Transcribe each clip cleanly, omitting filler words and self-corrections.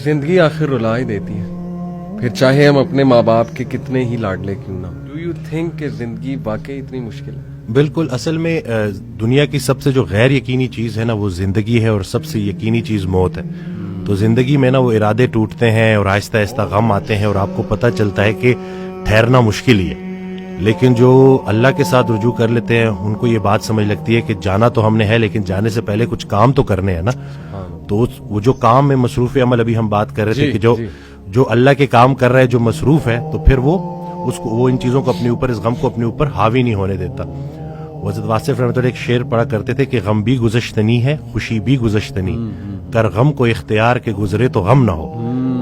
زندگی آخر رلا ہی دیتی ہے، پھر چاہے ہم اپنے ماں باپ کے کتنے ہی لاڈلے کیوں نہ ہوں۔ ڈو یو تھنک کہ زندگی واقعی اتنی مشکل ہے؟ بالکل، اصل میں دنیا کی سب سے جو غیر یقینی چیز ہے نا وہ زندگی ہے، اور سب سے یقینی چیز موت ہے۔ تو زندگی میں نا وہ ارادے ٹوٹتے ہیں اور آہستہ آہستہ غم آتے ہیں، اور آپ کو پتہ چلتا ہے کہ ٹھہرنا مشکل ہی ہے، لیکن جو اللہ کے ساتھ رجوع کر لیتے ہیں ان کو یہ بات سمجھ لگتی ہے کہ جانا تو ہم نے ہے، لیکن جانے سے پہلے کچھ کام تو کرنے ہیں نا۔ تو وہ جو کام میں مصروف عمل، ابھی ہم بات کر رہے تھے کہ جو اللہ کے کام کر رہا ہے، جو مصروف ہے، تو پھر وہ ان چیزوں کو اپنے اوپر، اس غم کو اپنے اوپر حاوی نہیں ہونے دیتا۔ حضرت واصف رحمۃ اللہ ایک شعر پڑھا کرتے تھے کہ غم بھی گزشتنی ہے، خوشی بھی گزشتنی، کر غم کو اختیار کے گزرے تو غم نہ ہو۔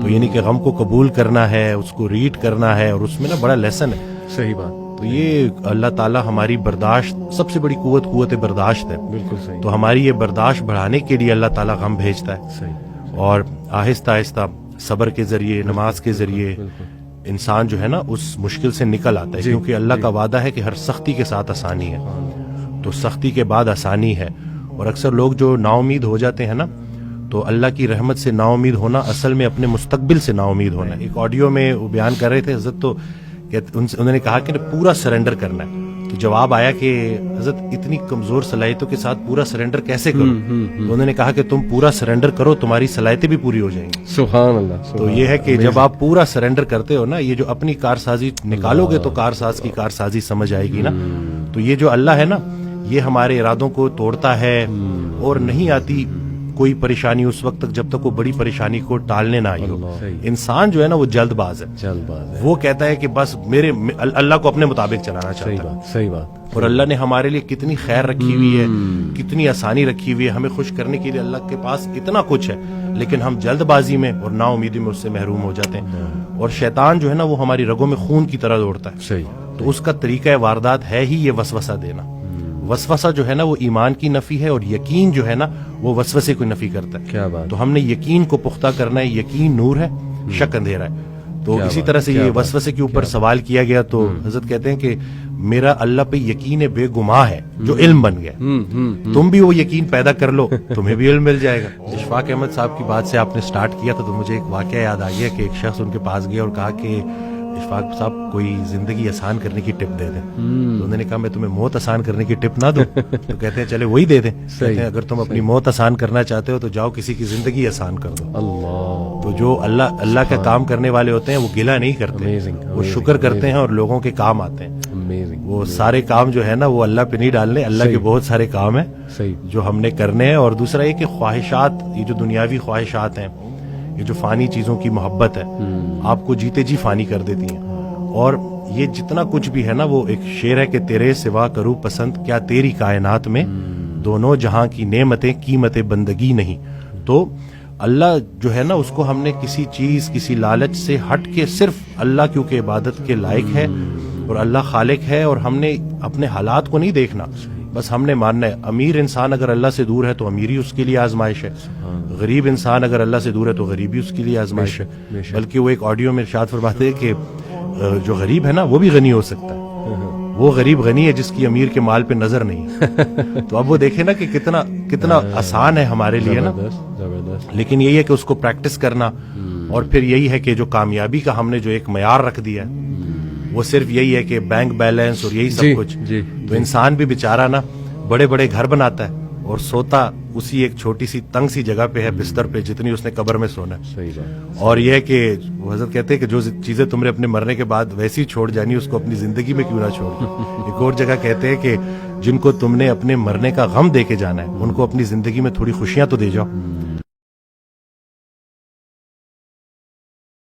تو یعنی کہ غم کو قبول کرنا ہے، اس کو ریڈ کرنا ہے، اور اس میں نا بڑا لیسن ہے۔ صحیح بات۔ تو یہ اللہ تعالیٰ ہماری برداشت، سب سے بڑی قوت برداشت ہے۔ بالکل صحیح۔ تو ہماری یہ برداشت بڑھانے کے لیے اللہ تعالیٰ غم بھیجتا ہے، صحیح۔ اور آہستہ آہستہ صبر کے ذریعے، نماز کے ذریعے انسان جو ہے نا اس مشکل سے نکل آتا ہے، کیونکہ اللہ کا وعدہ ہے کہ ہر سختی کے ساتھ آسانی ہے، تو سختی کے بعد آسانی ہے۔ اور اکثر لوگ جو نا امید ہو جاتے ہیں نا، تو اللہ کی رحمت سے نا امید ہونا اصل میں اپنے مستقبل سے نا امید ہونا ہے۔ ایک آڈیو میں وہ بیان کر رہے تھے حضرت، تو انہوں نے کہا کہ پورا سرنڈر کرنا ہے، تو جواب آیا کہ حضرت اتنی کمزور صلاحیتوں کے ساتھ پورا سرنڈر کیسے کرو؟ تو انہوں نے کہا کہ تم پورا سرنڈر کرو، تمہاری صلاحیتیں بھی پوری ہو جائیں گی۔ سبحان اللہ۔ تو یہ ہے کہ جب آپ پورا سرنڈر کرتے ہو نا، یہ جو اپنی کارسازی نکالو گے تو کارساز کی کارسازی سمجھ آئے گی نا۔ تو یہ جو اللہ ہے نا، یہ ہمارے ارادوں کو توڑتا ہے، اور نہیں آتی کوئی پریشانی اس وقت تک جب تک وہ بڑی پریشانی کو ٹالنے نہ آئی ہو۔ انسان جو ہے نا وہ جلد باز ہے، وہ کہتا ہے کہ بس میرے اللہ کو اپنے مطابق چلانا چاہتا ہے۔ صحیح بات۔ اور اللہ نے ہمارے لیے کتنی خیر رکھی ہوئی ہے، کتنی آسانی رکھی ہوئی ہے، ہمیں خوش کرنے کے لیے اللہ کے پاس اتنا کچھ ہے، لیکن ہم جلد بازی میں اور نا امیدی میں اس سے محروم ہو جاتے ہیں۔ اور شیطان جو ہے نا وہ ہماری رگوں میں خون کی طرح دوڑتا ہے۔ صحیح۔ تو اس کا طریقہ واردات ہے ہی یہ وسوسہ دینا۔ وسوسہ جو ہے نا وہ ایمان کی نفی ہے، اور یقین جو ہے نا وہ وسوسے کو نفی کرتا ہے۔ کیا بات۔ تو ہم نے یقین کو پختہ کرنا ہے، یقین نور ہے، شک اندھیرا ہے۔ تو اسی طرح سے یہ وسوسے کے اوپر سوال کیا گیا، تو حضرت کہتے ہیں کہ میرا اللہ پہ یقین بے گماں ہے جو علم بن گیا۔ تم بھی وہ یقین پیدا کر لو، تمہیں بھی علم مل جائے گا۔ اشفاق احمد صاحب کی بات سے آپ نے سٹارٹ کیا تھا، تو مجھے ایک واقعہ یاد آ گیا کہ ایک شخص ان کے پاس گیا اور کہا کہ اشفاق صاحب کوئی زندگی آسان کرنے کی ٹپ دے دیں۔ تو انہوں نے کہا میں تمہیں موت آسان کرنے کی ٹپ نہ دوں؟ تو کہتے ہیں چلے وہی دے دیں۔ کہتے ہیں اگر تم اپنی موت آسان کرنا چاہتے ہو تو جاؤ کسی کی زندگی آسان کر دو۔ اللہ۔ تو جو اللہ کا کام کرنے والے ہوتے ہیں وہ گلہ نہیں کرتے، وہ شکر کرتے ہیں اور لوگوں کے کام آتے ہیں۔ وہ سارے کام جو ہے نا وہ اللہ پہ نہیں ڈالنے، اللہ کے بہت سارے کام ہیں جو ہم نے کرنے ہیں۔ اور دوسرا یہ کہ خواہشات، یہ جو دنیاوی خواہشات ہیں، یہ جو فانی چیزوں کی محبت ہے، آپ کو جیتے جی فانی کر دیتی ہیں۔ اور یہ جتنا کچھ بھی ہے نا، وہ ایک شعر ہے کہ تیرے سوا کروں پسند کیا تیری کائنات میں، دونوں جہاں کی نعمتیں قیمت بندگی نہیں۔ تو اللہ جو ہے نا اس کو ہم نے کسی چیز، کسی لالچ سے ہٹ کے صرف اللہ کیونکہ عبادت کے لائق ہے اور اللہ خالق ہے، اور ہم نے اپنے حالات کو نہیں دیکھنا، بس ہم نے ماننا ہے۔ امیر انسان اگر اللہ سے دور ہے تو امیری اس کے لیے آزمائش ہے، غریب انسان اگر اللہ سے دور ہے تو غریبی اس کے لیے آزمائش ہے۔ بلکہ وہ ایک آڈیو میں ارشاد فرماتے ہیں کہ جو غریب ہے نا وہ بھی غنی ہو سکتا ہے، وہ غریب غنی ہے جس کی امیر کے مال پہ نظر نہیں۔ تو اب وہ دیکھیں نا کہ کتنا آسان ہے ہمارے لیے نا، لیکن یہی ہے کہ اس کو پریکٹس کرنا۔ اور پھر یہی ہے کہ جو کامیابی کا ہم نے جو ایک معیار رکھ دیا ہے وہ صرف یہی ہے کہ بینک بیلنس اور یہی سب کچھ۔ تو انسان بھی بیچارہ نا بڑے بڑے گھر بناتا ہے اور سوتا اسی ایک چھوٹی سی تنگ سی جگہ پہ ہے، بستر پہ، جتنی اس نے قبر میں سونا ہے۔ اور یہ ہے کہ وہ حضرت کہتے ہیں کہ جو چیزیں تم نے اپنے مرنے کے بعد ویسی چھوڑ جانی، اس کو اپنی زندگی میں کیوں نہ چھوڑ۔ ایک اور جگہ کہتے ہیں کہ جن کو تم نے اپنے مرنے کا غم دے کے جانا ہے ان کو اپنی زندگی میں تھوڑی خوشیاں تو دے جاؤ۔